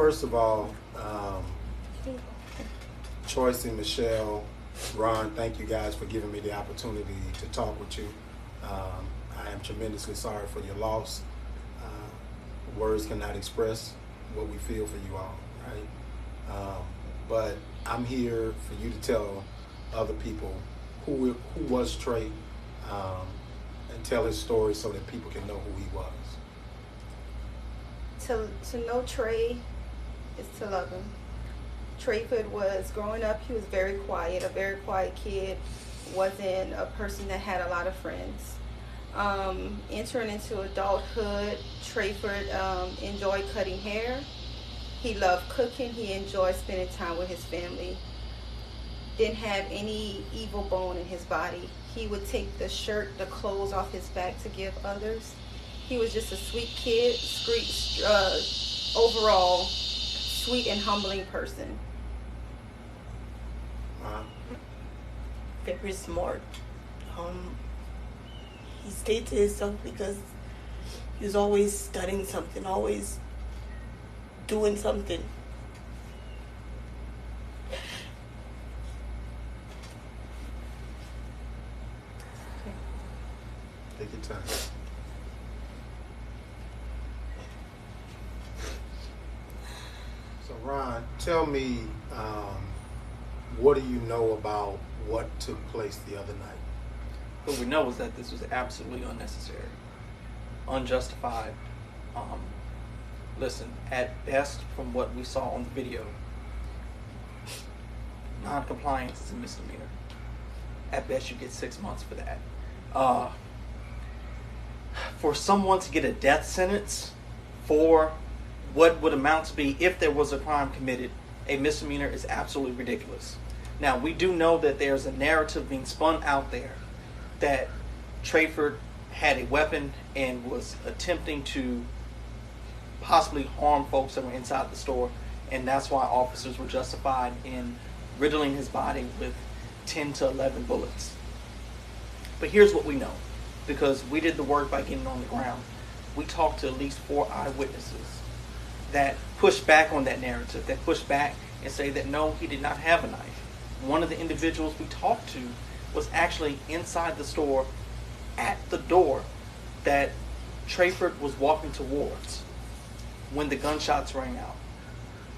first of all, Choice and Michelle, Ron, thank you guys for giving me the opportunity to talk with you. I am tremendously sorry for your loss. Words cannot express what we feel for you all, right? But I'm here for you to tell other people who was Trey, and tell his story so that people can know who he was. To know Trey is to love him. Trayford was growing up, he was very quiet, a very quiet kid, wasn't a person that had a lot of friends. Entering into adulthood, Trayford enjoyed cutting hair. He loved cooking. He enjoyed spending time with his family. Didn't have any evil bone in his body. He would take the clothes off his back to give others. He was just a sweet kid, overall sweet and humbling person. Wow. Very smart. He stayed to himself because he was always studying something, always doing something. Take your time. So Ron, tell me, what do you know about what took place the other night? What we know is that this was absolutely unnecessary, unjustified. Listen, at best, from what we saw on the video, non-compliance is a misdemeanor. At best, you get 6 months for that. For someone to get a death sentence for what would amount to be, if there was a crime committed, a misdemeanor is absolutely ridiculous. Now, we do know that there's a narrative being spun out there that Trayford had a weapon and was attempting to possibly harm folks that were inside the store, and that's why officers were justified in riddling his body with 10 to 11 bullets. But here's what we know, because we did the work by getting on the ground. We talked to at least 4 eyewitnesses that pushed back on that narrative, that pushed back and say that no, he did not have a knife. One of the individuals we talked to was actually inside the store at the door that Trayford was walking towards when the gunshots rang out.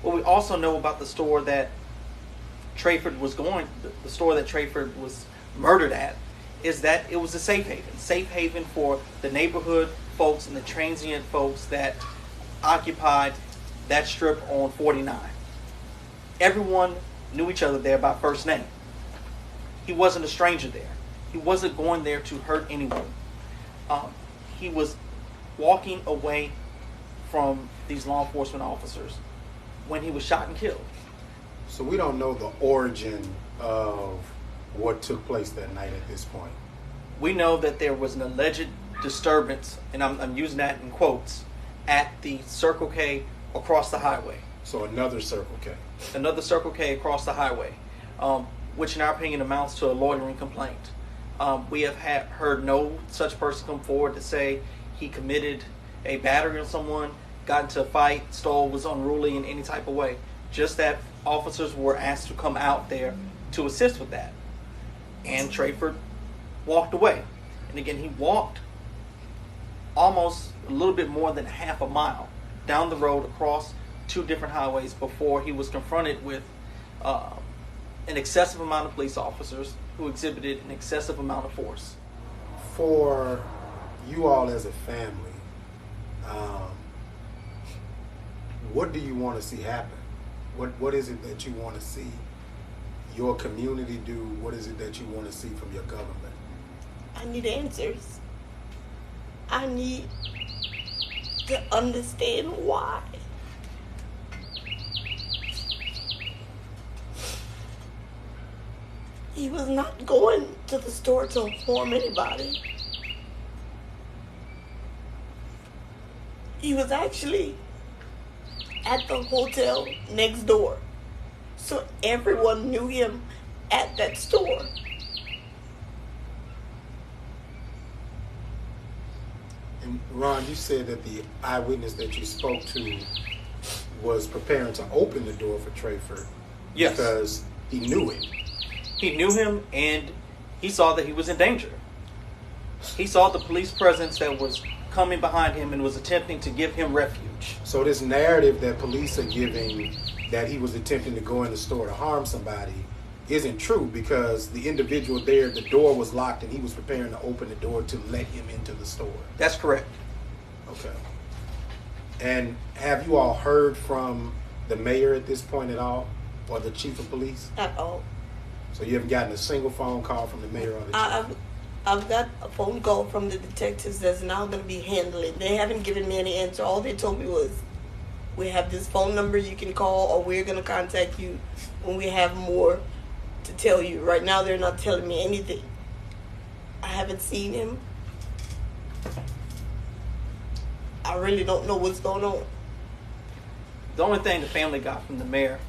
What we also know about the store that Trayford was the store that Trayford was murdered at, is that it was a safe haven for the neighborhood folks and the transient folks that occupied that strip on 49. Everyone knew each other there by first name. He wasn't a stranger there. He wasn't going there to hurt anyone. He was walking away from these law enforcement officers when he was shot and killed. So we don't know the origin of what took place that night at this point. We know that there was an alleged disturbance, and I'm using that in quotes, at the Circle K across the highway. So another Circle K. Another Circle K across the highway, which in our opinion amounts to a loitering complaint. We have heard no such person come forward to say he committed a battery on someone, got into a fight, stole, was unruly in any type of way. Just that officers were asked to come out there to assist with that. And Trayford walked away. And again, he walked almost a little bit more than half a mile down the road across 2 different highways before he was confronted with an excessive amount of police officers who exhibited an excessive amount of force. For you all as a family, what do you want to see happen? What is it that you want to see your community do? What is it that you want to see from your government? I need answers. I need to understand why. He was not going to the store to harm anybody. He was actually at the hotel next door. So everyone knew him at that store. And Ron, you said that the eyewitness that you spoke to was preparing to open the door for Trayford Yes. because he knew him. He knew him, and he saw that he was in danger. He saw the police presence that was coming behind him and was attempting to give him refuge. So this narrative that police are giving that he was attempting to go in the store to harm somebody isn't true, because the individual there, the door was locked and he was preparing to open the door to let him into the store. That's correct. Okay. And have you all heard from the mayor at this point at all, or the chief of police? At all. So you haven't gotten a single phone call from the mayor or the chief? I've got a phone call from the detectives that's now going to be handling. They haven't given me any answer. All they told me was, we have this phone number you can call, or we're going to contact you when we have more to tell you. Right now, they're not telling me anything. I haven't seen him. I really don't know what's going on. The only thing the family got from the mayor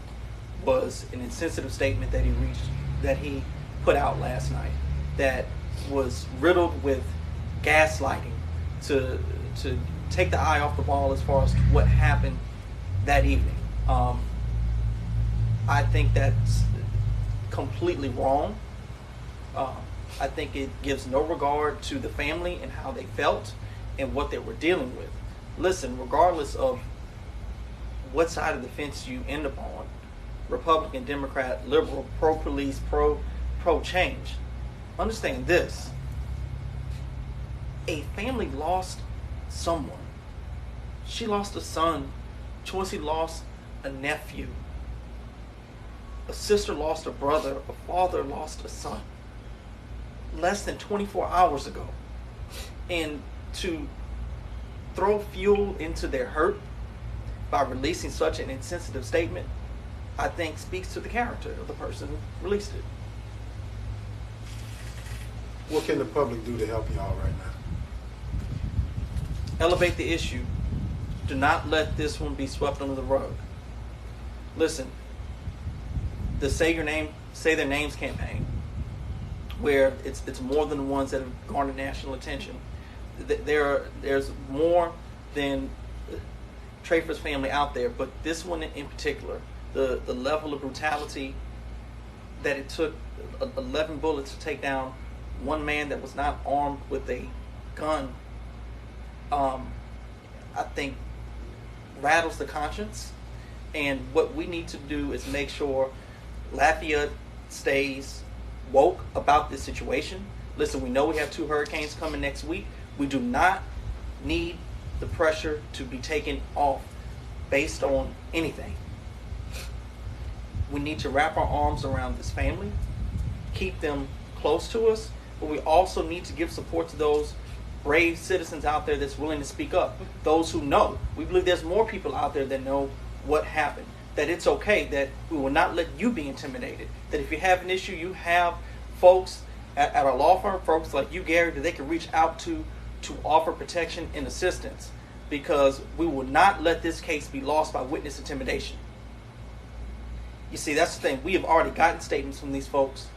was an insensitive statement that he put out last night that was riddled with gaslighting to take the eye off the ball as far as what happened that evening. I think that's completely wrong. I think it gives no regard to the family and how they felt and what they were dealing with. Listen, regardless of what side of the fence you end up on, Republican, Democrat, liberal, pro-police, pro-change, understand this. A family lost someone. She lost a son. Chauncey lost a nephew. A sister lost a brother. A father lost a son. Less than 24 hours ago. And to throw fuel into their hurt by releasing such an insensitive statement, I think speaks to the character of the person who released it. What can the public do to help y'all right now? Elevate the issue. Do not let this one be swept under the rug. Listen, the Say Their Names campaign, where it's more than the ones that have garnered national attention. There's more than Trayford's family out there, but this one in particular, the level of brutality that it took 11 bullets to take down one man that was not armed with a gun, I think rattles the conscience. And what we need to do is make sure Lafayette stays woke about this situation. Listen, we know we have 2 hurricanes coming next week. We do not need the pressure to be taken off based on anything. We need to wrap our arms around this family, keep them close to us, but we also need to give support to those brave citizens out there that's willing to speak up. Those who know. We believe there's more people out there that know what happened. That it's okay, that we will not let you be intimidated. That if you have an issue, you have folks at our law firm, folks like you, Gary, that they can reach out to offer protection and assistance. Because we will not let this case be lost by witness intimidation. You see, that's the thing. We have already gotten statements from these folks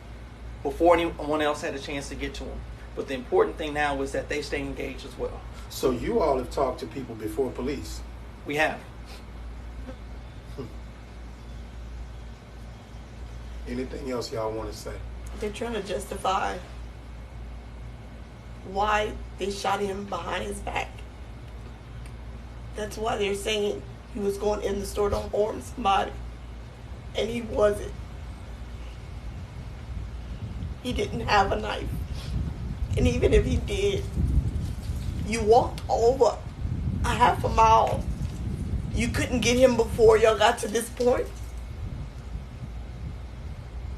before anyone else had a chance to get to them. But the important thing now is that they stay engaged as well. So you all have talked to people before police? We have. Anything else y'all want to say? They're trying to justify why they shot him behind his back. That's why they're saying he was going in the store to harm somebody. And he wasn't. He didn't have a knife. And even if he did, you walked over a half a mile. You couldn't get him before y'all got to this point.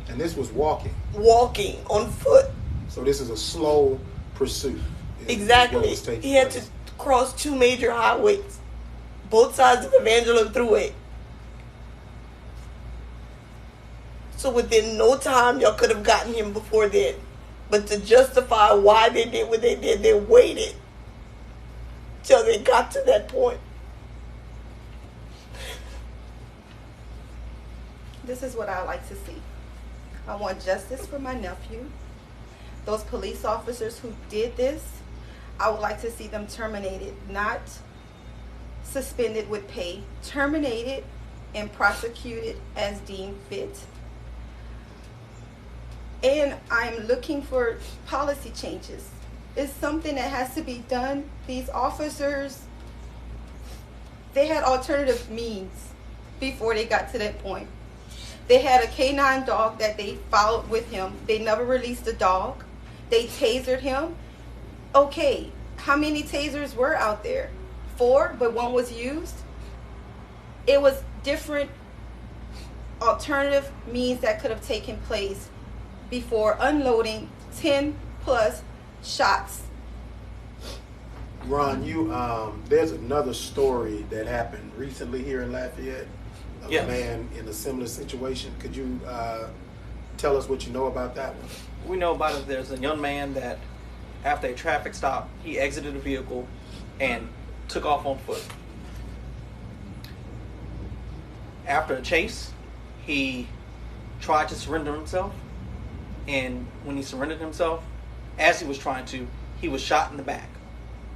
And this was walking. Walking on foot. So this is a slow pursuit. Exactly. He had to cross 2 major highways, both sides of Evangeline Thruway. So within no time, y'all could have gotten him before then. But to justify why they did what they did, they waited till they got to that point. This is what I like to see. I want justice for my nephew. Those police officers who did this, I would like to see them terminated, not suspended with pay. Terminated and prosecuted as deemed fit. And I'm looking for policy changes. It's something that has to be done. These officers, they had alternative means before they got to that point. They had a canine dog that they followed with him. They never released the dog. They tasered him. Okay, how many tasers were out there? 4, but 1 was used. It was different alternative means that could have taken place before unloading 10 plus shots. Ron, there's another story that happened recently here in Lafayette of Yes. a man in a similar situation. Could you tell us what you know about that one? We know about it. There's a young man that, after a traffic stop, he exited a vehicle and took off on foot. After a chase, he tried to surrender himself, and when he surrendered himself, as he was trying to, he was shot in the back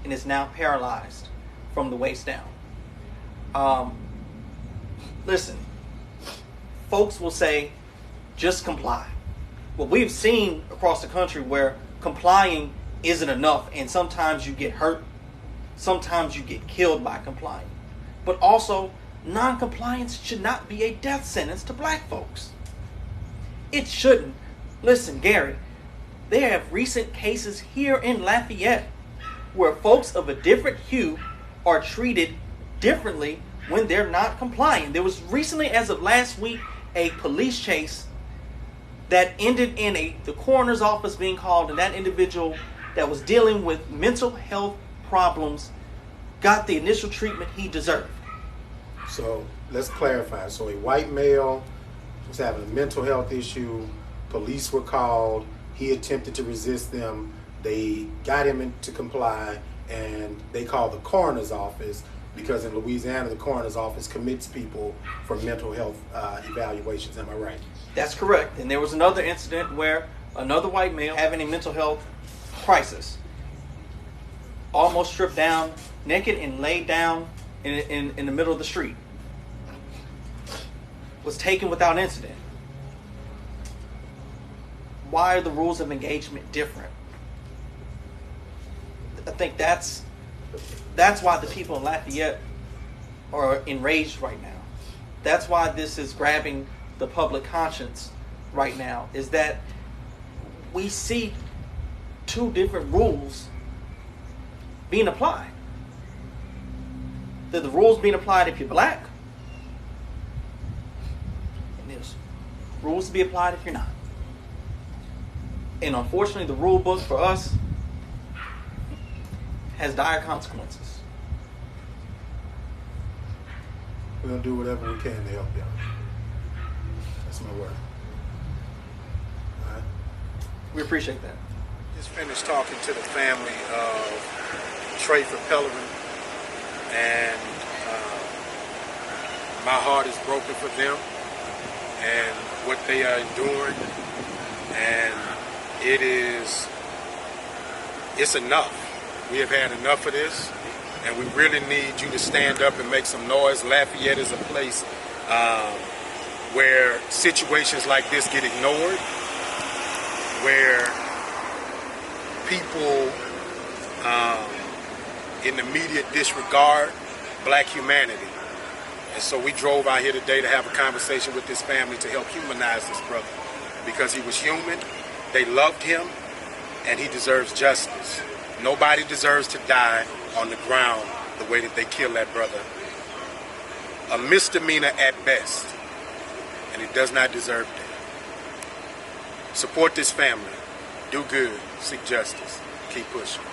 and is now paralyzed from the waist down. Listen, folks will say, just comply. Well, we've seen across the country where complying isn't enough, and sometimes you get hurt, sometimes you get killed by complying. But also, non-compliance should not be a death sentence to black folks. It shouldn't. Listen, Gary, there have recent cases here in Lafayette where folks of a different hue are treated differently when they're not complying. There was recently, as of last week, a police chase that ended in the coroner's office being called, and that individual that was dealing with mental health problems got the initial treatment he deserved. So let's clarify. So a white male was having a mental health issue. Police were called. He attempted to resist them. They got him to comply, and they called the coroner's office because in Louisiana, the coroner's office commits people for mental health evaluations. Am I right? That's correct. And there was another incident where another white male having a mental health crisis almost stripped down naked and laid down in the middle of the street, was taken without incident. Why are the rules of engagement different? I think that's why the people in Lafayette are enraged right now. That's why this is grabbing the public conscience right now, is that we see 2 different rules being applied. The rules being applied if you're black, and there's rules to be applied if you're not. And unfortunately, the rule book for us has dire consequences. We're going to do whatever we can to help y'all. That's my word. All right. We appreciate that. Just finished talking to the family of Trey Pellerin, and my heart is broken for them and what they are enduring, and it's enough. We have had enough of this, and we really need you to stand up and make some noise. Lafayette is a place where situations like this get ignored, where people in the media disregard black humanity. And so we drove out here today to have a conversation with this family to help humanize this brother, because he was human, they loved him, and he deserves justice. Nobody deserves to die on the ground the way that they killed that brother. A misdemeanor at best, and it does not deserve that. Support this family. Do good. Seek justice. Keep pushing.